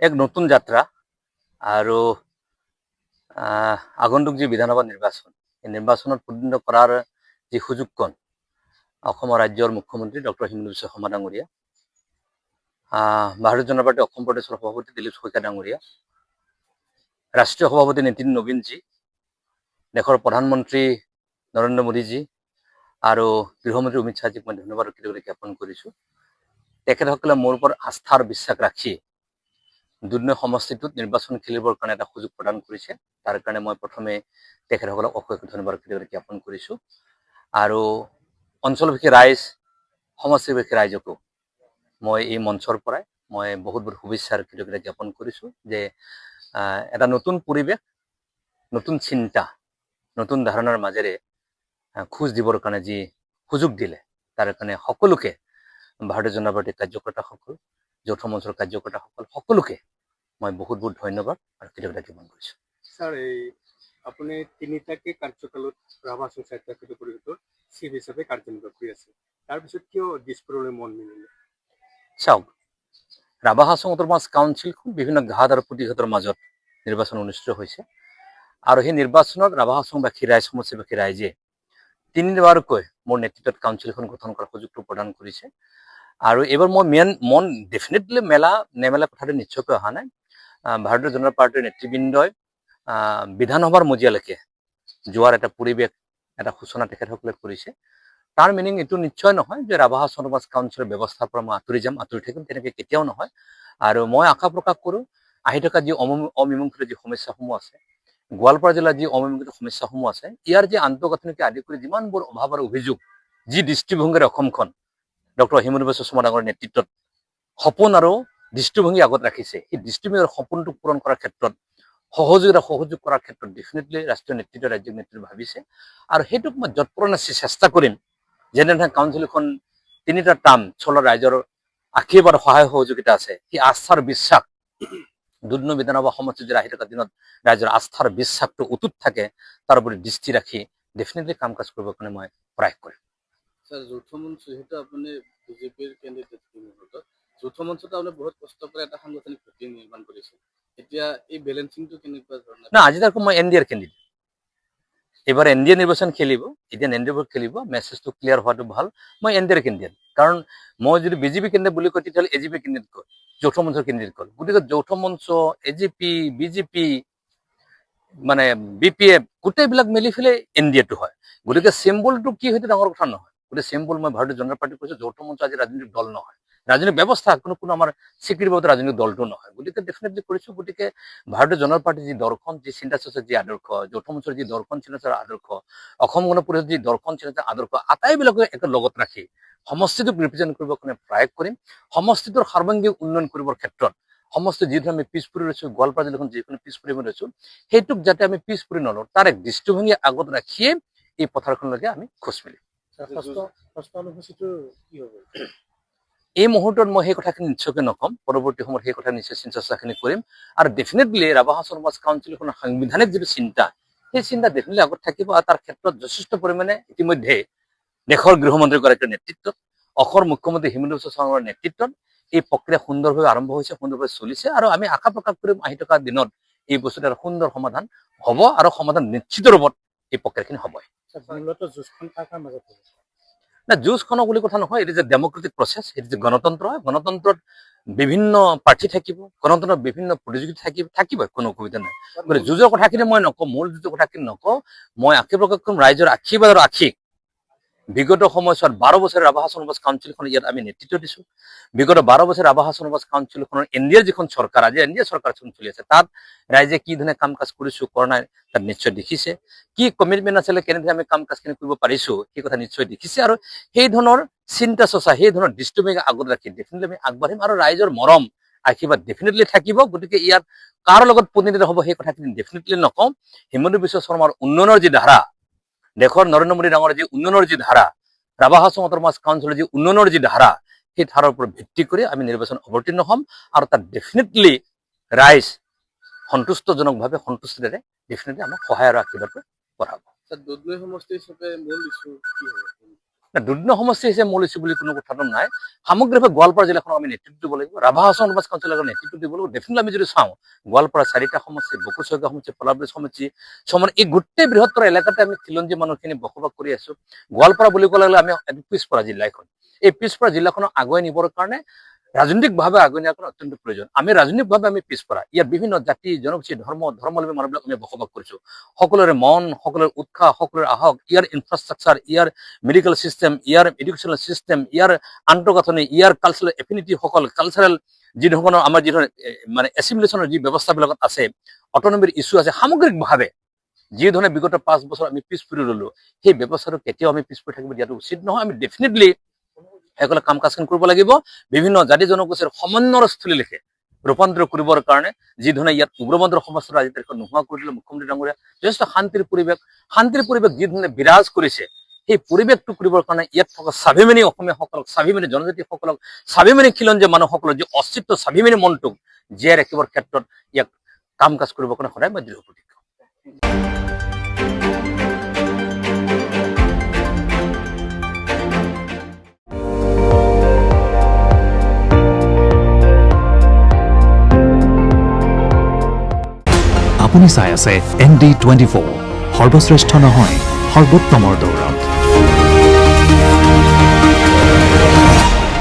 এক নতুন যাত্ৰা আৰু আগন্তুক যি বিধানসভা নিৰ্বাচন এই নিৰ্বাচনত প্ৰতিদ্বন্দ্বিতা কৰাৰ যি সুযোগকণ অসমৰ ৰাজ্যৰ মুখ্যমন্ত্ৰী ডক্টৰ হিমন্ত বিশ্ব শৰ্মা ডাঙৰীয়া, ভাৰতীয় জনতা পাৰ্টি অসম প্ৰদেশৰ সভাপতি দিলীপ শইকীয়া ডাঙৰীয়া, ৰাষ্ট্ৰীয় সভাপতি নীতিন নবীনজী, দেশৰ প্ৰধানমন্ত্ৰী নৰেন্দ্ৰ মোদীজী আৰু গৃহমন্ত্ৰী অমিত শ্বাহজীক মই ধন্যবাদ জ্ঞাপন কৰিছোঁ। তেখেতসকলে মোৰ ওপৰত আস্থা আৰু বিশ্বাস ৰাখি দুধনৈ সমষ্টিটোত নিৰ্বাচন খেলিবৰ কাৰণে এটা সুযোগ প্ৰদান কৰিছে। তাৰ কাৰণে মই প্ৰথমে তেখেতসকলক অশেষ ধন্যবাদ জ্ঞাপন কৰিছোঁ আৰু অঞ্চলবাসী ৰাইজ, সমষ্টিবাসী ৰাইজকো মই এই মঞ্চৰ পৰাই মই বহুত বহুত শুভেচ্ছাৰ কৃতজ্ঞতা জ্ঞাপন কৰিছোঁ যে এটা নতুন পৰিৱেশ, নতুন চিন্তা, নতুন ধাৰণাৰ মাজেৰে খোজ দিবৰ কাৰণে যি সুযোগ দিলে তাৰ কাৰণে সকলোকে, ভাৰতীয় জনতা পাৰ্টীৰ কাৰ্যকৰ্তাসকল, যৌথ মঞ্চৰ কাৰ্যকৰ্তাসকল সকলোকে মই বহুত বহুত ধন্যবাদ আৰু কৃতজ্ঞতা জ্ঞাপন কৰিছোঁ। স্যাৰ, এই আপুনি তিনিটাকে কাৰ্যকালত ৰাভা সংস্থাৰ পৰিষদৰ চিফ হিচাপে কাৰ্যনিৰ্বাহ কৰি আছে, তাৰপিছত কিয় দিছপুৰলৈ মন মিলিলে? চাওক, ৰাভা হাছং অট'নমাছ কাউন্সিলখন বিভিন্ন ঘাত আৰু প্ৰতিঘাতৰ মাজত নিৰ্বাচন অনুষ্ঠিত হৈছে আৰু সেই নিৰ্বাচনত ৰাভা হাছংবাসী ৰাইজ, সমষ্টিবাসী ৰাইজে তিনিবাৰকৈ মোৰ নেতৃত্বত কাউন্সিলখন গঠন কৰাৰ সুযোগটো প্ৰদান কৰিছে আৰু এইবাৰ মই মন ডেফিনেটলি নেমেলা কথাটো নিশ্চয়কৈ অহা নাই। ভাৰতীয় জনতা পাৰ্টীৰ নেতৃবৃন্দই বিধানসভাৰ মজিয়ালৈকে যোৱাৰ এটা পৰিৱেশ, এটা সূচনা তেখেতসকলে কৰিছে। তাৰ মিনিং এইটো নিশ্চয় নহয় যে ৰাভা হাছং অট'নমাছ কাউন্সিলৰ ব্যৱস্থাৰ পৰা মই আঁতৰি যাম, আঁতৰি থাকিম, তেনেকৈ কেতিয়াও নহয়। আৰু মই আশা প্ৰকাশ কৰোঁ আহি থকা যি অমীমাংসিত যি সমস্যাসমূহ আছে, গোৱালপাৰা জিলাৰ যি অমীমাংসিত সমস্যাসমূহ আছে, ইয়াৰ যি আন্তঃগাঁথনিকে আদি কৰি যিমানবোৰ অভাৱ আৰু অভিযোগ, যি দৃষ্টিভংগীৰে অসমখন ডক্টৰ হিমন্ত বিশ্ব শৰ্মা ডাঙৰীয়াৰ নেতৃত্বত সপোন আৰু দৃষ্টিভংগী আগত ৰাখিছে, সেই দৃষ্টিভংগীৰ সপোনটো পূৰণ কৰাৰ ক্ষেত্ৰত সহযোগ কৰাৰ ক্ষেত্ৰত ডেফিনেটলি ৰাষ্ট্ৰীয় নেতৃত্ব, ৰাজ্যিক নেতৃত্ব ভাবিছে আৰু সেইটোক মই যৎপৰোনাস্তি চেষ্টা কৰিম। যেনেধৰণে কাউন্সিলখন তিনিটা টাৰ্ম চলোৱা ৰাইজৰ আশীৰ্বাদ, সহায় সহযোগিতা আছে, সেই আস্থাৰ বিশ্বাস দুধনৈ বিধানসভা সমষ্টিত আহি থকা দিনত ৰাইজৰ আস্থাৰ বিশ্বাসটো অটুট থাকে, তাৰ ওপৰত দৃষ্টি ৰাখি ডেফিনেটলি কাম কাজ কৰিবৰ কাৰণে মই প্ৰয়াস কৰিম। স্যার, যৌথ মঞ্চ যেহেতু আপনি বিজেপির ক্যান্ডিডেট, যৌথ মঞ্চটো আপনি বহুত কষ্ট করে এটা সাংগঠনিক ভিত্তি নির্মাণ করেছে, এতিয়া এই বেলেন্সিংটো কেনেকুৱা ধৰণৰ? না, আজি তাকো মই এনডিএৰ কেণ্ডিডেট। এবাৰ এনডিএ নিৰ্বাচন খেলিব, এতিয়া এনডিএ খেলিব, মেছেজটো ক্লিয়াৰ হোৱাটো ভাল। মই এনডিএৰ কেণ্ডিডেট, কাৰণ মই যদি বিজেপি কেণ্ডিডেট বুলি কয় তেতিয়াহ'লে এজিপি কেণ্ডিডেট কয়, যৌথ মঞ্চৰ কেণ্ডিডেট কয়। গতিকে যৌথ মঞ্চ, এজিপি, বিজেপি, মানে বিপিএফ গোটেইবিলাক মিলি পেলাই এনডিএটো হয়। গতিকে চিম্বলটো কি সেইটো ডাঙৰ কথা নহয়। গতিকে চিম্বল মই ভাৰতীয় জনতা পাৰ্টি কৈছোঁ, যৌথ মঞ্চ আজি ৰাজনৈতিক দল নহয়, ৰাজনৈতিক ব্যৱস্থা, কোনো আমাৰ স্বীকৃতিবদ্ধ ৰাজনৈতিক দলটো নহয়। গতিকে ডেফিনেটলি কৰিছোঁ। গতিকে ভাৰতীয় জনতা পাৰ্টিৰ যি দৰ্শন, যি চিন্তা চৰ্চা, যি আদৰ্শ, যৌথ মঞ্চৰ যি দৰ্শন চিন্তা আদৰ্শ, অসম গণ পৰিষদৰ যি দৰ্শন চিন্তা আদৰ্শ, আটাইবিলাকে একে লগত ৰাখি সমষ্টিটোক ৰিপ্ৰেজেণ্ট কৰিবৰ কাৰণে প্ৰয়াস কৰিম। সমষ্টিটোৰ সৰ্বাংগীন উন্নয়ন কৰিবৰ ক্ষেত্ৰত সমষ্টি যিটো আমি পিছ পৰি ৰৈছোঁ, গোৱালপাৰা জিলাখন যিখিনি পিছ পৰি ৰৈছোঁ, সেইটোক যাতে আমি পিছ পৰি নলওঁ, তাৰ এক দৃষ্টিভংগী আগত ৰাখিয়ে এই পথাৰখনলৈকে আমি খোজ মেলিম। এই মুহূৰ্তত মই সেই কথাখিনি নিশ্চয়কৈ নকম, পৰৱৰ্তী সময়ত সেই কথা নিশ্চয় চিন্তা চৰ্চাখিনি কৰিম আৰু ডেফিনেটলি ৰাভা হাছং অট'নমাছ কাউন্সিলখনৰ সাংবিধানিক যিটো চিন্তা, সেই চিন্তা ডেফিনেটলি আগত থাকিব আৰু তাৰ ক্ষেত্ৰত যথেষ্ট পৰিমাণে ইতিমধ্যে দেশৰ গৃহমন্ত্ৰীগৰাকীৰ নেতৃত্বত, অসমৰ মুখ্যমন্ত্ৰী হিমন্ত বিশ্ব শৰ্মাৰ নেতৃত্বত এই প্ৰক্ৰিয়া সুন্দৰভাৱে আৰম্ভ হৈছে, সুন্দৰভাৱে চলিছে আৰু আমি আশা প্ৰকাশ কৰিম আহি থকা দিনত এই বস্তুটো এটা সুন্দৰ সমাধান হ'ব আৰু সমাধান নিশ্চিত ৰূপত এই প্ৰক্ৰিয়াখিনি হ'বই। না, যুঁজখনক বুলি কথা নহয়, এটি যে ডেমক্ৰেটিক প্ৰচেছ, এটি যে গণতন্ত্ৰ হয়, গণতন্ত্ৰত বিভিন্ন প্ৰাৰ্থী থাকিব, গণতন্ত্ৰত বিভিন্ন প্ৰতিযোগিতা থাকিবই, কোনো অসুবিধা নাই। গতিকে যুঁজৰ কথাখিনি মই নকওঁ, মূল যুঁজৰ কথাখিনি নকওঁ, মই আশীৰ্বাদ প্ৰকাশ কৰিম ৰাইজৰ আশীৰ্বাদৰ আশীষ। বিগত সময়ছোৱাত 12 বছৰ ৰাভা হাছং অট'নমাছ কাউন্সিলখন ইয়াত আমি নেতৃত্ব দিছোঁ। বিগত 12 বছৰ ৰাভা হাছং অট'নমাছ কাউন্সিলখনৰ এনডিএৰ যিখন চৰকাৰ, আজি এনডিএ চৰকাৰ চলি আছে, তাত ৰাইজে কি ধৰণে কাম কাজ কৰিছোঁ, কৰা নাই, তাত নিশ্চয় দেখিছে। কি কমিটমেণ্ট আছিলে, কেনেধৰণে আমি কাম কাজখিনি কৰিব পাৰিছোঁ, সেই কথা নিশ্চয় দেখিছে আৰু সেই ধৰণৰ চিন্তা চৰ্চা, সেই ধৰণৰ দৃষ্টিভংগী আগত ৰাখি ডেফিনেটলি আমি আগবাঢ়িম আৰু ৰাইজৰ মৰম আশীৰ্বাদ ডেফিনেটলি থাকিব। গতিকে ইয়াত কাৰ লগত প্ৰতিনিধিত্ব হ'ব সেই কথাখিনি ডেফিনেটলি নকওঁ। হিমন্ত বিশ্ব শৰ্মাৰ উন্নয়নৰ যি ধাৰা, দেশৰ নৰেন্দ্ৰ মোদী ডাঙৰ যি উন্নয়নৰ যি ধাৰা, ৰাভা হাছং অট'নমাছ কাউন্সিলৰ যি উন্নয়নৰ যি ধাৰা, সেই ধাৰাৰ ওপৰত ভিত্তি কৰি আমি নিৰ্বাচন অৱতীৰ্ণ হ'ম আৰু তাত ডেফিনেটলি ৰাইজ সন্তুষ্টজনকভাৱে, সন্তুষ্টিৰে ডেফিনেটলি আমাক সহায় আৰু আশীৰ্বাদ কৰাব। দুধনৈ সমষ্টি হিচাপে মূল ইছ্যু কি হ'ব? দুৰ্দিন সমষ্টি হৈছে মূল ইছ্যু বুলি কোনো কথাটো নাই। সামগ্ৰিকভাৱে গোৱালপাৰা জিলাখনক আমি নেতৃত্ব দিব লাগিব, ৰাভা হাছং অট'নমাছ কাউন্সিলক নেতৃত্ব দিব লাগিব। ডেফিনেটলি আমি যদি চাওঁ গোৱালপাৰা 4টা সমষ্টি, বকুচৈগা সমষ্টি, পলাশবাৰী সমষ্টি, এই গোটেই বৃহত্তৰ এলেকাতে আমি খিলঞ্জীয়া মানুহখিনি বসবাস কৰি আছো। গোৱালপাৰা বুলি ক'লে আমি পিছপৰা জিলা এখন, এই পিছপৰা জিলাখনক আগুৱাই নিবৰ কাৰণে ৰাজনৈতিকভাৱে আগুৱাই নিয়াৰ অত্যন্ত প্ৰয়োজন। আমি ৰাজনৈতিকভাৱে আমি পিছপৰা, ইয়াৰ বিভিন্ন জাতি জনগোষ্ঠী ধৰ্মাৱলম্বী মানুহবিলাক আমি বসবাস কৰিছো। সকলোৰে মন, সকলোৰে উৎসাহ, সকলোৰে আহক, ইয়াৰ ইনফ্ৰাষ্ট্ৰাকচাৰ, ইয়াৰ মেডিকেল চিষ্টেম, ইয়াৰ এডুকেশ্যনেল চিষ্টেম, ইয়াৰ আন্তঃগাঁথনি, ইয়াৰ কালচাৰেল এফিনিটি সকল, কালচাৰেল যি ধৰণৰ আমাৰ যি ধৰণৰ এছিমিলেশ্যনৰ যি ব্যৱস্থাবিলাকত আছে, অট'নমিৰ ইছ্যু আছে, সামগ্ৰিকভাৱে যি ধৰণে বিগত 5 বছৰ আমি পিছ পৰি ৰলো, সেই ব্যৱস্থাটো কেতিয়াও আমি পিছ পৰি থাকিব দিয়াটো উচিত নহয়। আমি ডেফিনেটলি সকলে কাম কাজ কৰিব লাগিব, বিভিন্ন জাতি জনগোষ্ঠীৰ সমন্বয়ৰ স্থলীলৈকে ৰূপান্তৰ কৰিবৰ কাৰণে যি ধৰণে ইয়াত উগ্ৰবাদৰ সমস্যাটো আজি তাৰিখত নোহোৱা কৰি দিলে মুখ্যমন্ত্ৰী ডাঙৰীয়া, যথেষ্ট শান্তিৰ পৰিৱেশ যি ধৰণে বিৰাজ কৰিছে, সেই পৰিৱেশটো কৰিবৰ কাৰণে ইয়াত থকা স্বাভিমানী অসমীয়াসকলক, স্বাভিমানী জনজাতিসকলক, স্বাভিমানী খিলঞ্জীয়া মানুহসকলৰ যি অস্তিত্ব, স্বাভিমানী মনটোক জীয়াই ৰাখিবৰ ক্ষেত্ৰত ইয়াক কাম কাজ কৰিবৰ কাৰণে সদায় মই দৃঢ় প্ৰতিজ্ঞ। আপুনি চাই আছে ND24, সৰ্বশ্ৰেষ্ঠ নহয় সৰ্বোত্তমৰ দৌৰ।